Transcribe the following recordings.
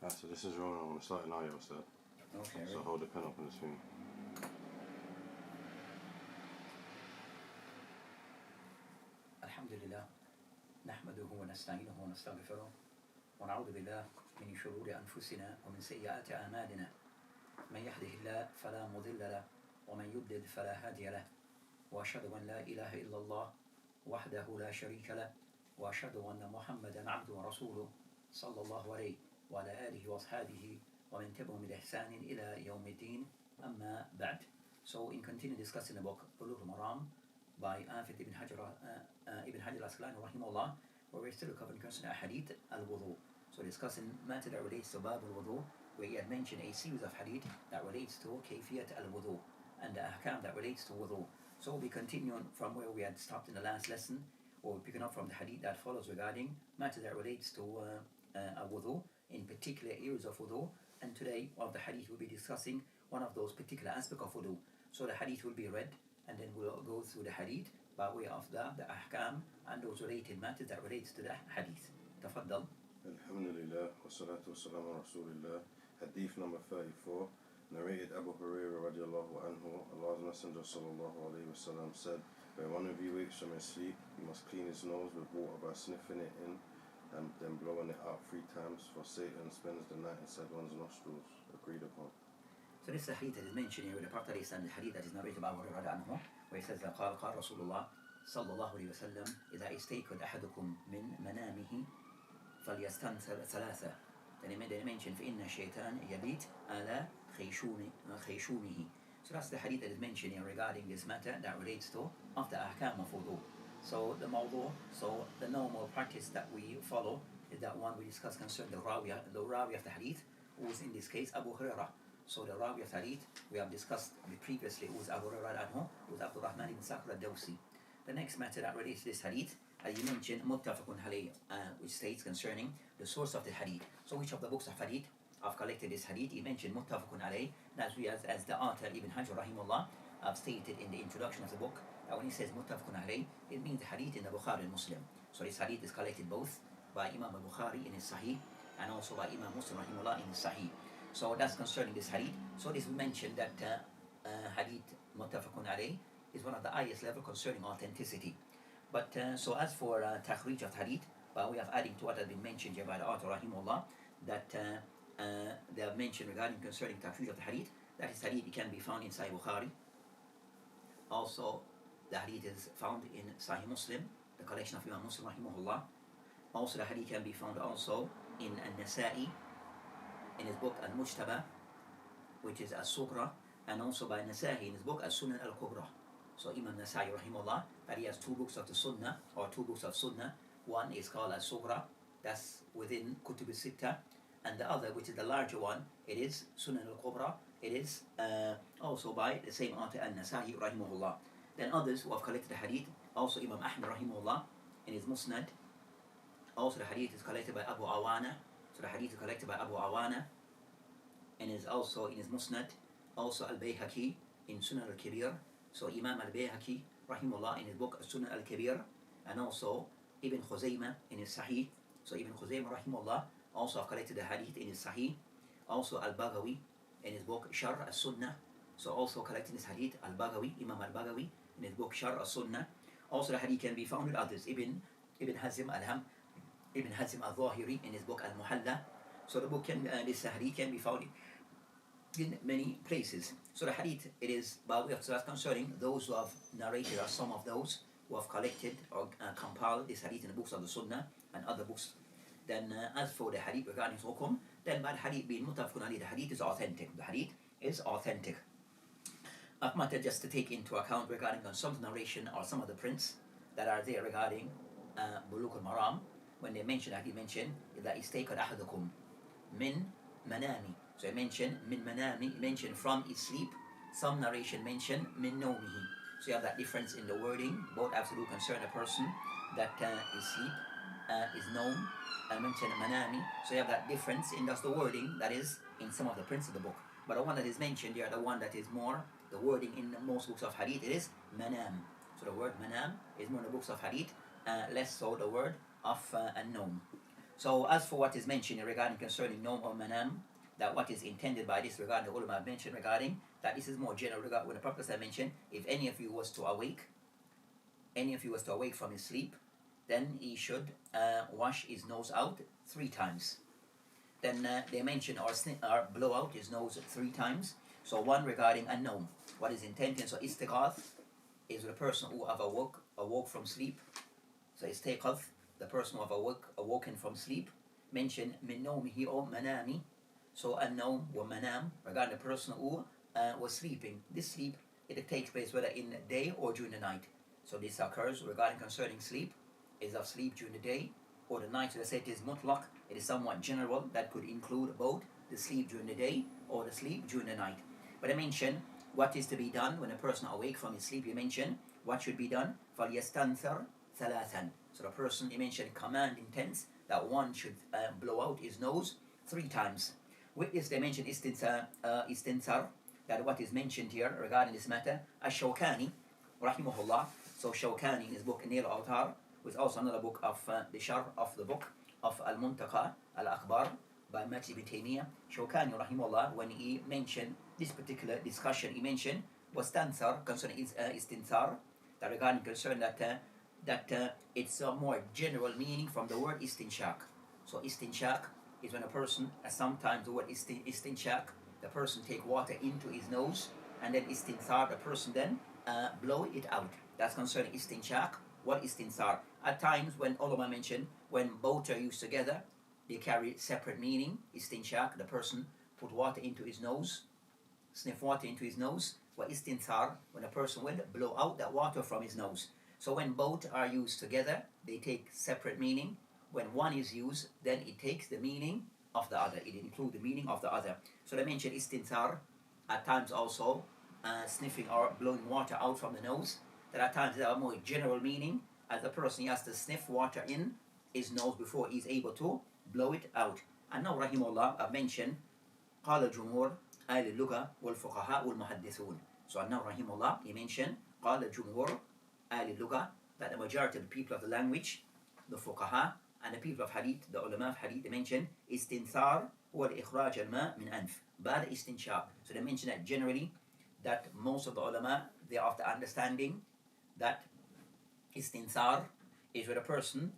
So this is rolling. I'm going to start it now, yo, Ustadh. Okay, So hold the pen up on this thing. الحمد لله نحمده ونستعينه ونستغفره ونعوذ بالله من شرور أنفسنا ومن سيئات أعمالنا من يهده الله فلا مضل له ومن يضلل فلا هادي له وأشهد أن لا إله إلا الله وحده لا شريك له وأشهد أن محمدا عبده ورسوله صلى الله عليه وعلى آله وأصحابه ومن تبعهم بإحسان إلى يوم الدين أما بعد. So in continue discussing the book Bulugh al-Maram by Ibn Hajar al-Asqalani rahimahullah, where we're still covering concerning hadith al-wudu. So discussing matter that relates to bab al-wudu, where he had mentioned a series of hadith that relates to kayfiyat al-wudu and the ahkam that relates to wudu. So we'll be continuing from where we had stopped in the last lesson, or we're picking up from the hadith that follows regarding matter that relates to al-wudu, in particular areas of wudu. And today, one of the hadith will be discussing one of those particular aspects of wudu. So the hadith will be read, and then we'll go through the hadith by way of the ahkam and those related matters that relates to the hadith. Tafaddal. Alhamdulillah, wa salatu wa salam ala Rasulillah. Hadith number 34, narrated Abu Hurairah radiallahu anhu. Allah's Messenger sallallahu alayhi wa sallam said, when one of you wakes from his sleep, he must clean his nose with water by sniffing it in and then blowing it out 3 times, for Satan spends the night inside one's nostrils. Agreed upon. So this hadith that is mentioned here, the part that is the hadith that is narrated by Abu Hurairah anhu, where he says, قال رسول الله صلى الله عليه وسلم إذا استيقظ أحدكم من منامه فليستنثر ثلاثة. Then he mentioned فإن الشيطان يبيت على خيشومه. So that's the hadith that is mentioned here regarding this matter that relates to of the ahkam of wudu. So the mawdu, so the normal practice that we follow is that one we discuss concerning the rawi of the hadith, who is in this case Abu Hurairah. So the rawi of hadith we have discussed previously, who is Abu Hurairah anhu, who is Abdul Rahman ibn Sakhr al-Dawsi. The next matter that relates to this hadith, as you mentioned, muttafaqun alayh, which states concerning the source of the hadith. So which of the books of hadith have collected this hadith? He mentioned muttafaqun alayh, as the author Ibn Hajar rahimahullah have stated in the introduction of the book, that when he says muttafaqun alayh, it means the hadith in the Bukhari and Muslim. So this hadith is collected both by Imam al-Bukhari in his Sahih and also by Imam Muslim rahimahullah in his Sahih. So that's concerning this hadith. So this mentioned that hadith muttafaqun alayh is one of the highest level concerning authenticity. But so as for takhrij of hadith, by way of adding to what has been mentioned here by the author rahimahullah, that they have mentioned regarding concerning takhrij of the hadith, that is hadith can be found in Sahih Bukhari. Also the hadith is found in Sahih Muslim, the collection of Imam Muslim rahimahullah. Also the hadith can be found also in An-Nasa'i, in his book Al-Mujtaba, which is As-Sughra, and also by Nasa'i in his book As-Sunan Al-Kubra. So Imam Nasa'i rahimahullah, that he has 2 books of the Sunnah, or 2 books of Sunnah. One is called As-Sughra, that's within Kutub al-Sitta, and the other, which is the larger one, it is Sunan Al-Kubra. It is also by the same author An-Nasa'i rahimahullah. Then others who have collected the hadith, also Imam Ahmad rahimahullah in his Musnad. Also the hadith is collected by Abu Awana. So the hadith is collected by Abu Awana and is also in his Musnad. Also Al-Bayhaqi in Sunan Al-Kabir. So Imam Al-Bayhaqi rahimahullah in his book Sunan Al-Kabir, and also Ibn Khuzaymah in his Sahih. So Ibn Khuzaymah rahimahullah also have collected the hadith in his Sahih. Also Al-Baghawi in his book Sharh As-Sunnah. So also collecting this hadith, Al-Baghawi, Imam Al-Baghawi in his book Sharh As-Sunnah. Also the hadith can be found with others, Ibn Hazm al-Zahiri in his book Al-Muhalla. So the book this hadith can be found in many places. So the hadith, it is by way of so that's concerning those who have narrated, or some of those who have collected or compiled this hadith in the books of the Sunnah and other books. Then as for the hadith regarding its hukum, then by the hadith being muttafaqun alayh, the hadith is authentic. The hadith is authentic. I've matter just to take into account regarding on some narration or some of the prints that are there regarding Bulugh al-Maram, when they mention, that he mentioned that istayqad ahadukum min manami. So he mentioned min manami, mentioned from his sleep. Some narration mention min nawmihi. So you have that difference in the wording. Both absolute concern a person that his sleep is known, and mention manami. So you have that difference in just the wording that is in some of the prints of the book. But the one that is mentioned here, the one that is more, the wording in most books of hadith, it is manam. So the word manam is more in the books of hadith, less so the word of an-nawm. So as for what is mentioned regarding concerning Nom or Manam, that what is intended by this regarding the ulama have mentioned regarding that this is more general regard when the Prophet mentioned if any of you was to awake from his sleep, then he should wash his nose out 3 times. Then they mention or blow out his nose 3 times. So one regarding a nom, what is intended. So istighath is the person who have awoke from sleep. So istighath, the person who have awoken from sleep. Mention min nawmihi or manami. So a nom or manam regarding the person who was sleeping. This sleep, it takes place whether in the day or during the night. So this occurs regarding concerning sleep, is of sleep during the day or the night. So they say it is mutlaq, it is somewhat general, that could include both the sleep during the day or the sleep during the night. But I mentioned what is to be done when a person awake from his sleep. You mentioned what should be done. فَلْيَسْتَنْثَرْ ثَلَاثًا. So the person, you mentioned command intense that one should blow out his nose 3 times. With this they mentioned istinthar, that what is mentioned here regarding this matter, Ash-Shawkani, rahimahullah. So Shawkani in his book Nail al-Awtar, with also another book of the Sharh of the book of Al-Muntaqa Al-Akhbar by Mati ibn Taymiyyah. Shawkani rahimahullah, when he mentioned this particular discussion, he mentioned was tanthar concerning istinthar, that regarding concern that it's a more general meaning from the word istinshaq. So istinshaq is when a person, sometimes the word istinshaq, the person take water into his nose, and then istinthar, the person then blow it out. That's concerning istinshaq. What istinthar? At times when ulama mention when both are used together, they carry separate meaning. Istinshaq, the person put water into his nose, sniff water into his nose. What istinthar, when a person will blow out that water from his nose. So when both are used together, they take separate meaning. When one is used, then it takes the meaning of the other. It includes the meaning of the other. So they mention istinthar, at times also sniffing or blowing water out from the nose. There are times that are more general meaning, as the person has to sniff water in his nose before he's able to blow it out. And now rahimahullah, I've mentioned قال الجمهور أهل اللغة والفقهاء والمحدثون. So now rahimahullah, he mentioned قال الجمهور أهل اللغة, that the majority of the people of the language, the fuqaha, and the people of hadith, the ulama of hadith, they mention istinthar wal ikhraj al-ma min anf, ba'da istinshaq. So they mention that generally, that most of the ulama, they are of the understanding that istinthar is where a person,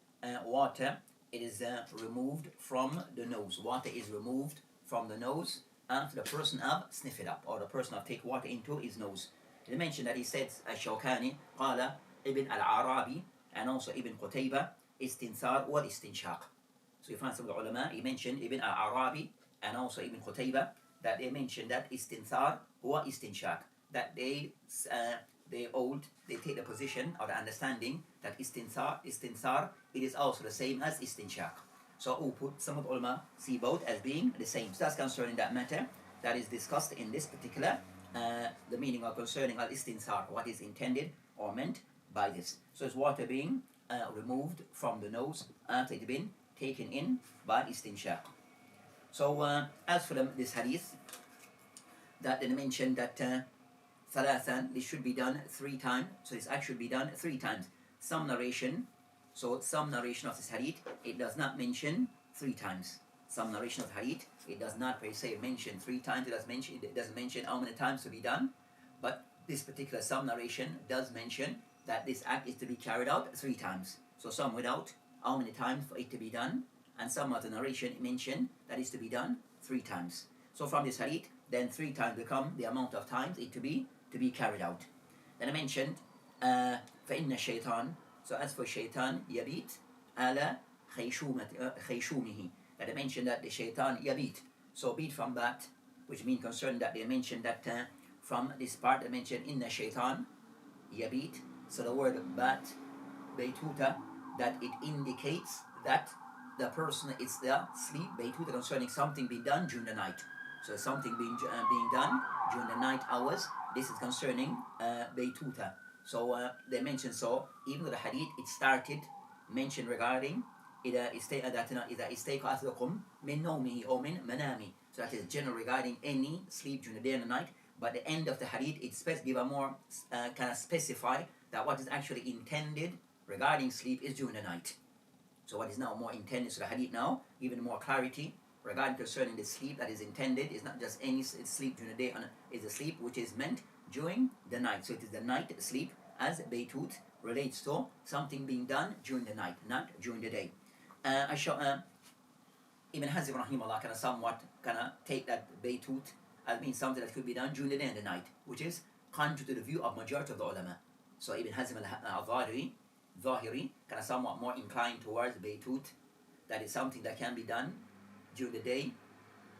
water, it is removed from the nose. Water is removed from the nose after the person have sniff it up, or the person have take water into his nose. They mention that he said, Ash-Shawkani, Qala Ibn al-Arabi, and also Ibn Qutayba, istinthar wal istinshaq. So you find some of the ulama, he mentioned Ibn al-Arabi and also Ibn Qutayba, that they mentioned that istinthar wa istinshaq, that they take the position or the understanding that istinthar, it is also the same as istinshaq. So who put some of the ulama see both as being the same. So that's concerning that matter that is discussed in this particular the meaning of concerning al-istinthar, what is intended or meant by this. So it's water being removed from the nose after it been taken in by istinshaq. So as for this hadith, that they mentioned that thalathan, this should be done 3 times. So this act should be done 3 times. Some narration of this hadith, it does not mention 3 times. Some narration of hadith, it does not per se mention 3 times. It doesn't mention how many times to be done. But this particular some narration does mention that this act is to be carried out 3 times. So some without how many times for it to be done, and some of the narration mention that is to be done 3 times. So from this hadith, then 3 times become the amount of times it to be carried out. Then I mentioned فَإِنَّ الشَّيْطَانِ. So as for shaitan, yabit ala khayshūmihi. That I mentioned that the shaitan yabit. So beat from that, which means concerned that they mentioned that from this part they mentioned inna shaitan yabit. So the word bat, baytuta, that it indicates that the person is there sleep, baytuta, concerning something being done during the night. So something being done during the night hours. This is concerning baytuta. So they mentioned, so even though the hadith it started mentioned regarding إذا استيقظ أحدكم من نومه أو من منامه. So that is general regarding any sleep during the day and the night. But the end of the hadith it give a more kind of specify that what is actually intended regarding sleep is during the night. So what is now more intended, so the hadith now, even more clarity regarding concerning the sleep that is intended is not just any sleep during the day, it's a sleep which is meant during the night. So it is the night sleep, as Baytut relates to something being done during the night, not during the day. Ibn Hazm rahimahullah kind of somewhat kind of take that Baytut as means something that could be done during the day and the night, which is contrary to the view of majority of the ulama. So Ibn Hazm al-Zahiri kind of somewhat more inclined towards Baytut, that is something that can be done during the day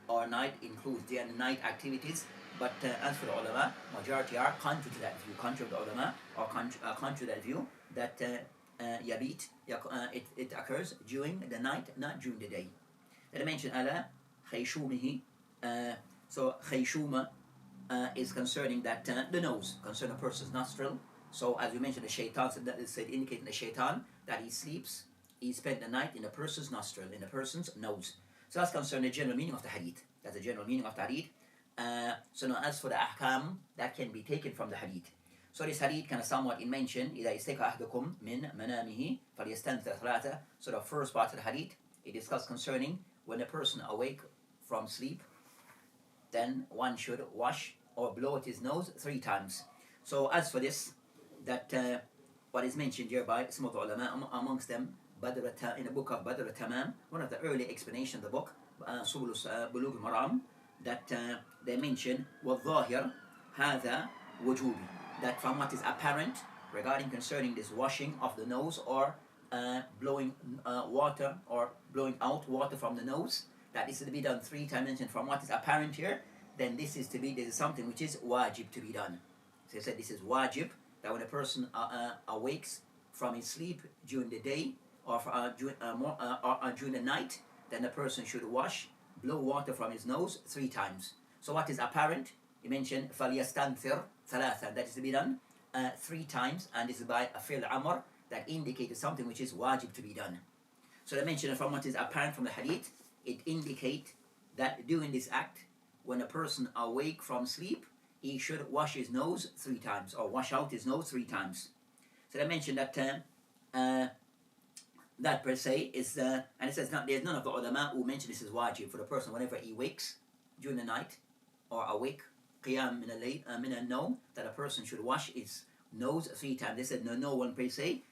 or night, includes day and night activities. But as for the ulama, majority are contrary to that view, contrary to the ulama, or contrary to that view that yabit, it occurs during the night, not during the day. Then I mentioned ala khayshumihi. So khayshuma is concerning that the nose, concerning a person's nostril. So as we mentioned, the shaitan said, that is said indicating the shaitan that he sleeps, he spent the night in a person's nostril, in a person's nose. So that's concerning the general meaning of the hadith. That's the general meaning of the hadith. So now as for the ahkam, that can be taken from the hadith. So this hadith kind of somewhat in mention, إِذَا إِسْتَيْقَ أَحْدُكُمْ مِنْ مَنَامِهِ فَلْيَسْتَنْثِرْ ثَلَاثًا. So the first part of the hadith, it discusses concerning when a person awake from sleep, then one should wash or blow at his nose 3 times. So as for this, that what is mentioned here by some of the ulama, amongst them in the book of Badr al-Tamam, one of the early explanations of the book, Bulugh al-Maram, that they mention وَالظَّاهِرْ هَذَا وُجُوبِ, that from what is apparent regarding concerning this washing of the nose or blowing water or blowing out water from the nose, that is to be done 3 times. Mentioned from what is apparent here, then this is something which is wajib to be done. So they said this is wajib, that when a person awakes from his sleep during the day or during the night, then the person should blow water from his nose 3 times. So what is apparent? He mentioned فَلْيَسْتَنْثِرْ ثَلَاثًا, that is to be done 3 times, and this is by a fi'l amr that indicated something which is wajib to be done. So they mentioned from what is apparent from the hadith, it indicates that doing this act, when a person awake from sleep, he should wash his nose 3 times, or wash out his nose 3 times. So they mentioned that that per se is, and it says there's none of the ulama who mention this is wajib for the person whenever he wakes during the night or awake, qiyam min al-nawm, that a person should wash his nose 3 times. They said no one per se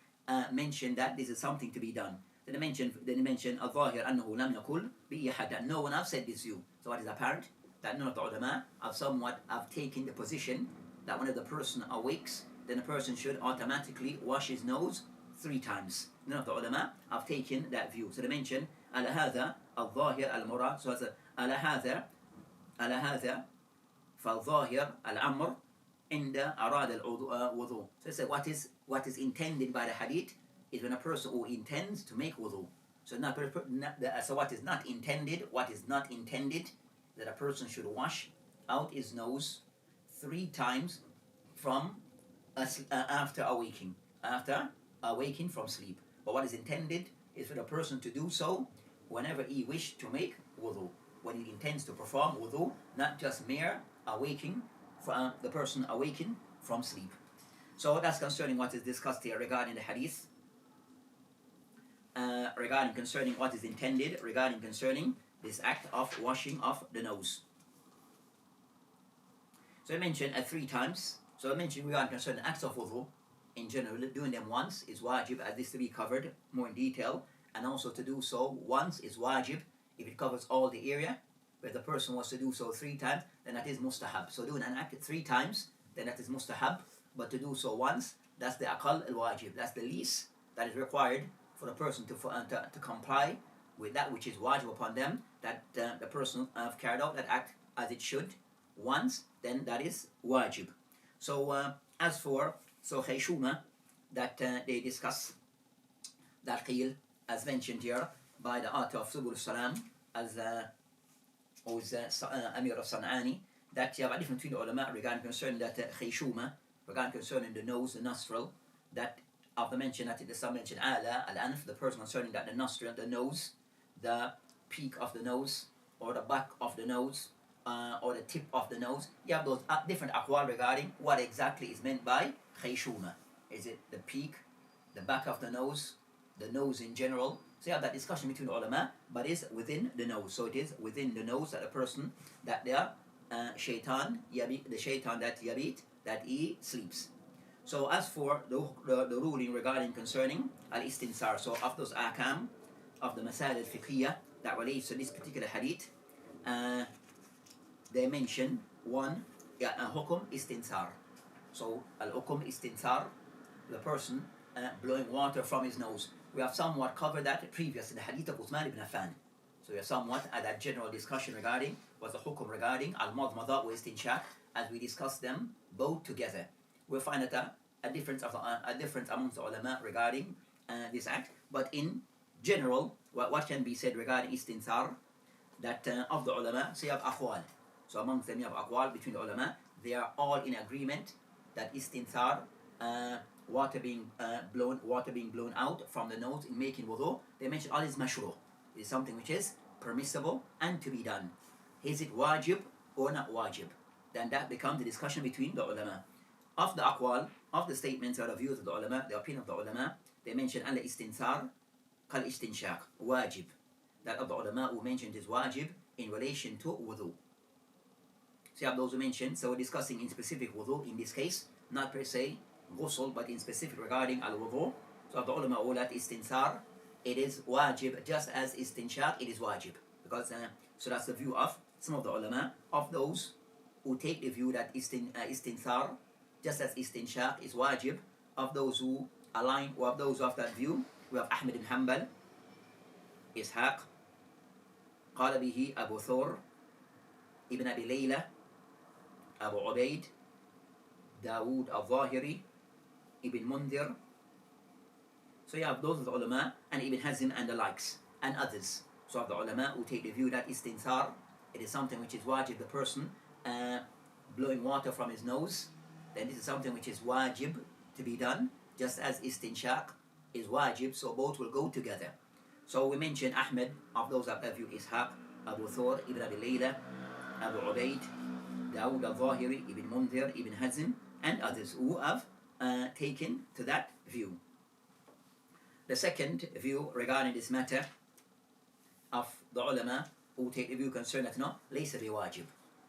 mentioned that this is something to be done. Then they mentioned al-zahir annahu lam yaqul bi ahad, no one else said this view. So what is apparent? That none of the ulama have taken the position that whenever the person awakes, then the person should automatically wash his nose 3 times. None of the ulama have taken that view. So they mention ala hadha al-zahir al-murad. So it's ala hadha فالظاهر الأمر عند أراد الوضوء. So they say what is intended by the hadith is when a person who intends to make wudu. So so what is not intended, that a person should wash out his nose 3 times from after awaking from sleep. But what is intended is for the person to do so whenever he wishes to make wudu, when he intends to perform wudu, not just mere awaking from the person awaking from sleep. So that's concerning what is discussed here regarding the hadith, regarding concerning what is intended, regarding concerning this act of washing of the nose. So I mentioned 3 times. So I mentioned regarding concerning acts of wudu in general, doing them once is wajib, as this to be covered more in detail, and also to do so once is wajib if it covers all the area. But if the person wants to do so 3 times, then that is mustahab. So doing an act 3 times, then that is mustahab. But to do so once, that's the aqal al-wajib. That's the least that is required for the person to comply with that which is wajib upon them, that the person have carried out that act as it should once, then that is wajib. So as for khayshuma, that they discuss, that qil, as mentioned here by the author of Subul Salam, as Amir al-San'ani, that you have a difference between the ulama regarding concerning that khayshuma, regarding concerning the nose, the nostril, that of the mention that the some mention ala al-anf, the person concerning that the nostril, the nose, the peak of the nose, or the back of the nose, or the tip of the nose. You have those different aqwal regarding what exactly is meant by khayshuma. Is it the peak, the back of the nose in general, So you have that discussion between the ulama, but it's within the nose. So it is within the nose that a person, that they are shaitan, the shaitan that yabit, that he sleeps. So as for the ruling regarding concerning al-istinsar, so of those ahkam, of the masail al-fiqhiyah that relates to this particular hadith, they mention one, hukum istinsar. So al-hukum istinsar, the person blowing water from his nose. We have somewhat covered that previous in the hadith of Uthman ibn Affan. So we have somewhat at that general discussion regarding was the hukum regarding al-madmada wa istinshaq, as we discussed them both together. We'll find that a difference amongst the ulama regarding this act. But in general, what can be said regarding istinsar, that of the ulama, so you have aqwal. So amongst them you have aqwal between the ulama. They are all in agreement that istinsar, water being blown out from the nose in making wudu, they mention all is mashru'. It is something which is permissible and to be done. Is it wajib or not wajib? Then that becomes the discussion between the ulama. Of the aqwal, of the statements or the views of the ulama, the opinion of the ulama, they mention al istinsar kal istinshaq, wajib. That of the ulama who mentioned is wajib in relation to wudu. So you have those who mention, so we're discussing in specific wudu in this case, not per se ghusl, but in specific regarding al-wudu. So of the ulama all that istinsar, it is wajib, just as istinshaq, it is wajib. Because so that's the view of some of the ulama, of those who take the view that istinsar, just as istinshaq, is wajib. Of those who align, or of those of that view, we have Ahmed ibn Hanbal, Ishaq, قال به أبو ثور, Ibn Abi Layla, Abu Ubaid, Dawood al-Zahiri, Ibn Mundhir. So you have those of the ulama, and Ibn Hazm and the likes, and others. So of the ulama who take the view that istinsar, it is something which is wajib, the person blowing water from his nose, then this is something which is wajib to be done, just as istinshaq is wajib, so both will go together. So we mentioned Ahmed, of those of that view, Ishaq, Abu Thor, Ibn Abi Layla, Abu Ubaid, Dawood al-Zahiri, Ibn Mundhir, Ibn Hazm, and others who have taken to that view. The second view regarding this matter of the ulama who take the view concerning that no, laysa bi wajib.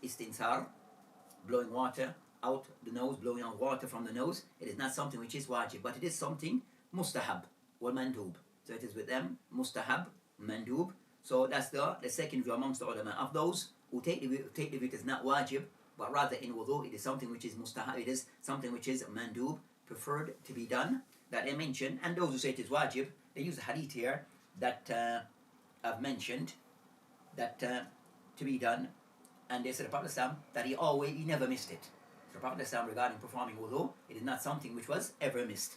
Istinsar, blowing water out the nose, blowing out water from the nose, it is not something which is wajib, but it is something mustahab wal mandub. So it is with them mustahab, mandub. So that's the second view amongst the ulama of those who take the view it is not wajib, but rather in wudu it is something which is mustahab, it is something which is mandub, preferred to be done, that they mention. And those who say it is wajib, they use a hadith here that I've mentioned, that to be done, and they said the Prophet that he never missed it. So the Prophet regarding performing wudu, it is not something which was ever missed.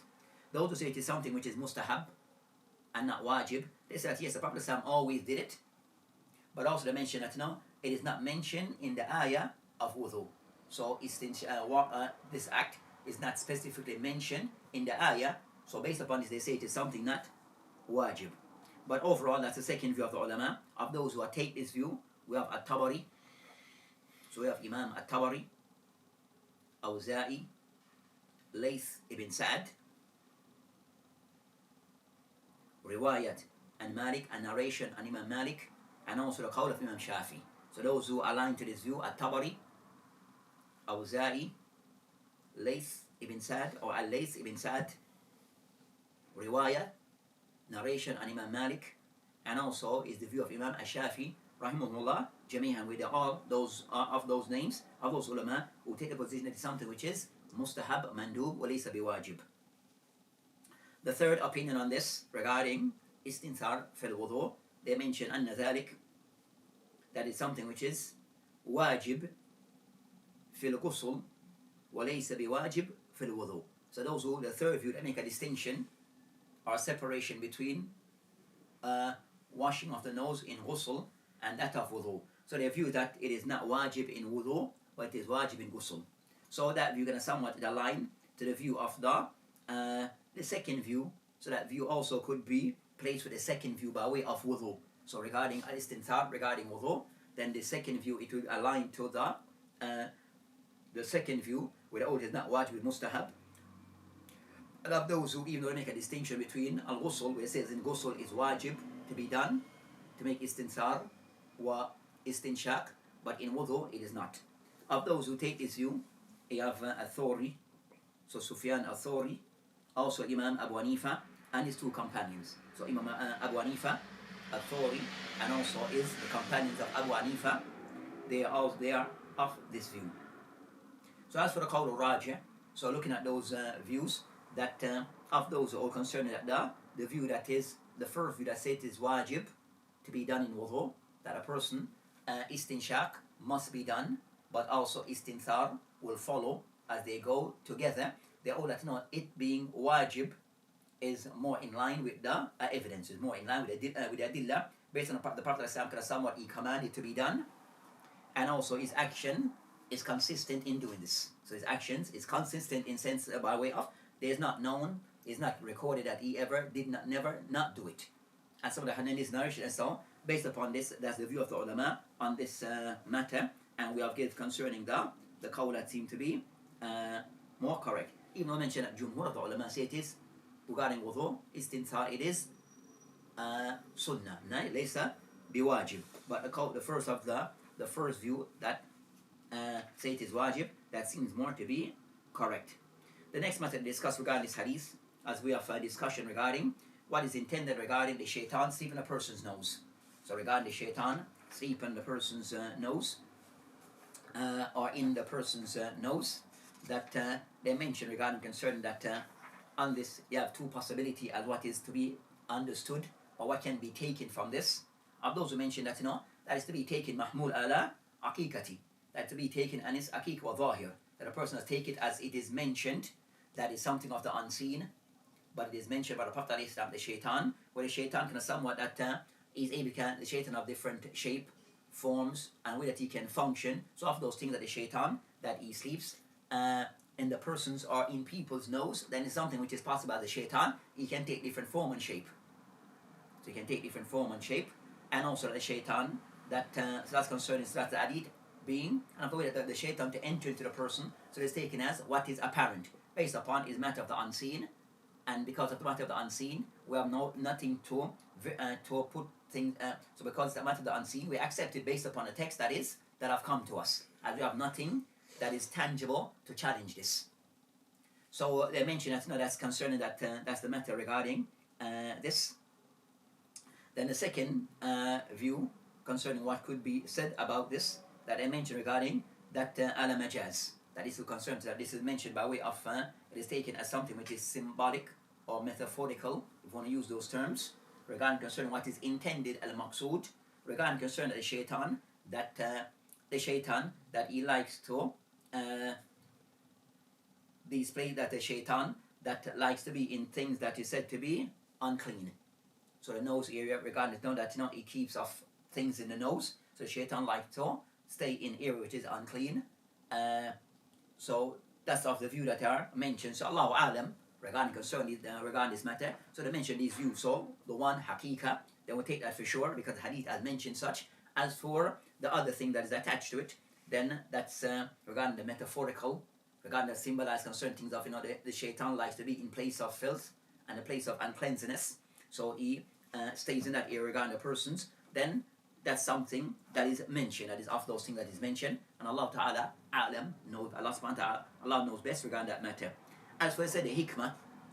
Those who say it is something which is mustahab and not wajib, they say that yes, the Prophet always did it, but also they mention that no, it is not mentioned in the ayah of wudu. So this act is not specifically mentioned in the ayah, so based upon this they say it is something not wajib. But overall, that's the second view of the ulama. Of those who take this view, we have At-Tabari. So we have Imam At-Tabari, Awza'i, Layth ibn Sa'd, Riwayat and Malik, and narration and Imam Malik, and also the qawl of Imam Shafi. So those who align to this view, At-Tabari, Awza'i, Layth ibn Sa'd, or Al-Layth ibn Sa'd, Riwayat, narration and Imam Malik, and also is the view of Imam Ash-Shafi, rahimahullah, jami'an, with all those of those names, of those ulama who take the position that it's something which is mustahab, mandub, wa laysa biwajib. The third opinion on this regarding istinsar fil wudu, they mention anna dhalik, that is something which is wajib fil ghusl wa laysa biwajib fil wudu. So those who, the third view, that make a distinction or separation between washing of the nose in ghusl and that of wudu. So they view that it is not wajib in wudu, but it is wajib in ghusl. So that view going to somewhat align to the view of the second view. So that view also could be placed with the second view by way of wudu. So regarding al-istinsar, regarding wudu, then the second view, it will align to the second view, where the oath is not wajib, mustahab. And of those who even though they make a distinction between al-ghusl, where it says in ghusl is wajib to be done, to make istinsar wa istinshaq, but in wudu it is not. Of those who take this view, you have al-Thawri, so Sufyan al-Thawri, also Imam Abu Hanifa, and his two companions. So Imam Abu Hanifa, al-Thawri, and also is the companions of Abu Hanifa, they are of this view. So as for the qawl al-Rajih, so looking at those views, that of those who are concerned that the view that is, the first view that says it is wajib to be done in wudu, that a person istinshaq must be done, but also istinthar will follow as they go together. They all that know it being wajib is more in line with the evidence, is more in line with the adillah, based on the Prophet somewhat he commanded to be done, and also his action is consistent in doing this. So his actions is consistent in sense by way of there is not known, is not recorded that he ever did not never not do it. And some of the hadith is nourished, and so based upon this, that's the view of the ulama on this matter, and we have given concerning the qawl that seem to be more correct. Even though I mentioned that Jumhur of the ulama say it is regarding wudu, istinthar, it is sunnah, laysa biwajib. But the first view that say it is wajib, that seems more to be correct. The next matter to discuss regarding this hadith, as we have a discussion regarding what is intended regarding the shaitan sleeping a person's nose. So regarding the shaitan sleeping the person's nose, or in the person's nose, that they mention regarding concern that on this you have two possibilities as what is to be understood or what can be taken from this. Of those who mention that that is to be taken mahmul ala aqiqati, that to be taken and is aqiq wa zahir, that a person has taken it as it is mentioned, that is something of the unseen, but it is mentioned by the Prophet ﷺ, the shaitan, where the shaitan can somewhat that is able to, the shaitan of different shape, forms, and way that he can function. So of those things that the shaitan, that he sleeps in the person's or in people's nose, then it's something which is possible as the shaitan, he can take different form and shape. So he can take different form and shape, and also the shaitan, that so that's concerning so that's the hadith being, and of the way that the shaitan to enter into the person, so it's taken as what is apparent, based upon is matter of the unseen, and because of the matter of the unseen, we have nothing to put things. So because the matter of the unseen, we accept it based upon the text that have come to us, as we have nothing that is tangible to challenge this. So they mention that that's concerning that that's the matter regarding this. Then the second view concerning what could be said about this, that I mentioned regarding that ala majaz, that is concerned that this is mentioned by way of it is taken as something which is symbolic or metaphorical, if you want to use those terms, regarding concerning what is intended al-maqsood, regarding concerning the shaitan, that he likes to display that the shaitan that likes to be in things that is said to be unclean. So the nose area, regarding that he keeps off things in the nose, so shaitan likes to stay in area which is unclean. So that's of the view that are mentioned. So Allahu Alam, regarding this matter. So they mention these views. So the one haqiqa, they will take that for sure because hadith has mentioned such. As for the other thing that is attached to it, then that's regarding the metaphorical, regarding the symbolized concerning things of the shaitan likes to be in place of filth and a place of uncleanness. So he stays in that area regarding the persons. Then that's something that is mentioned, that is of those things that is mentioned, and Allah Ta'ala A'lam knows, Allah Subhanahu wa Ta'ala, Allah knows best regarding that matter. As for the hikmah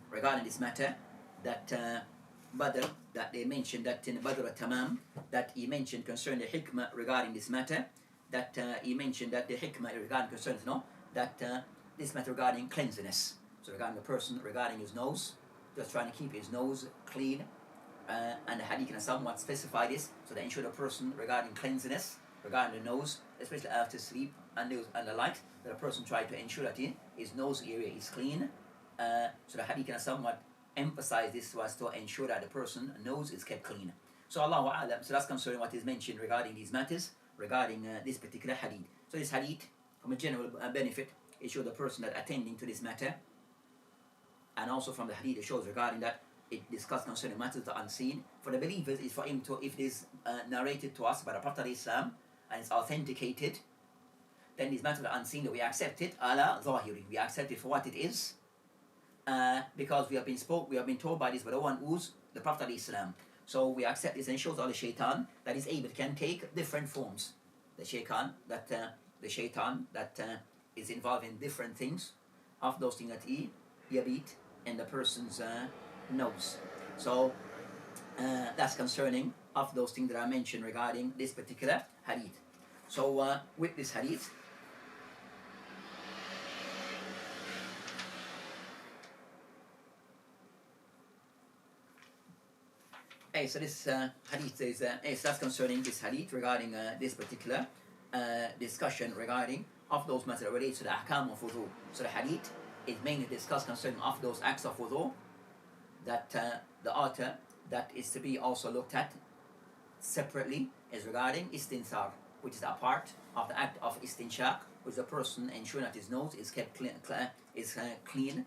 regarding this matter, that Badr, that they mentioned that in Badr al-Tamam, that he mentioned concerning the hikmah regarding this matter, that he mentioned that the hikmah regarding concerns that this matter regarding cleanliness. So regarding the person, regarding his nose, just trying to keep his nose clean. And the hadith can somewhat specify this, so they ensure the person regarding cleanliness, regarding the nose, especially after sleep and the like, that a person try to ensure that his nose area is clean. So the hadith can somewhat emphasize this so as to ensure that the person's nose is kept clean. So Allahu A'lam, so that's concerning what is mentioned regarding these matters, regarding this particular hadith. So this hadith, from a general benefit, it shows the person that attending to this matter, and also from the hadith it shows regarding that it discussed concerning matters of the unseen. For the believers, is for him to, if it is narrated to us by the Prophet Islam and it's authenticated, then these matters of the unseen that we accept it ala zahiri, we accept it for what it is, because we have been told by this by the one who's the Prophet ﷺ. So we accept this and it shows all the shaitan that is able can take different forms. The shaitan that is involved in different things of those things that he yabit in the person's nose. So that's concerning of those things that I mentioned regarding this particular hadith. So with this hadith, so this hadith is that's concerning this hadith regarding this particular discussion regarding of those matters that relate to the ahkam of wudu. So the hadith is mainly discussed concerning of those acts of wudu that the author that is to be also looked at separately is regarding istinthar, which is a part of the act of istinshaq, which the person ensuring that his nose is kept clean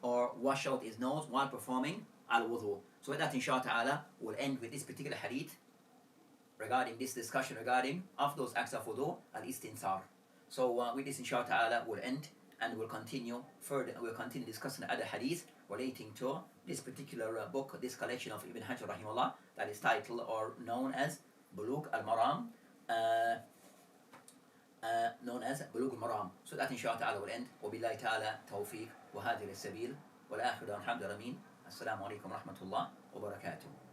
or wash out his nose while performing al-wudu. So with that, inshallah, we'll end with this particular hadith regarding this discussion regarding of those acts of wudu, al-istinthar. So with this, inshallah, we'll end and we'll continue further. We'll continue discussing other hadith relating to this particular book, this collection of Ibn Hajar rahimahullah, that is titled or known as Bulugh al-Maram. Known as Bulugh al-Maram. So that inshallah will end. وبالله تعالى توفيق وهذه السبيل والآخر الحمد لله. السلام عليكم ورحمة الله وبركاته.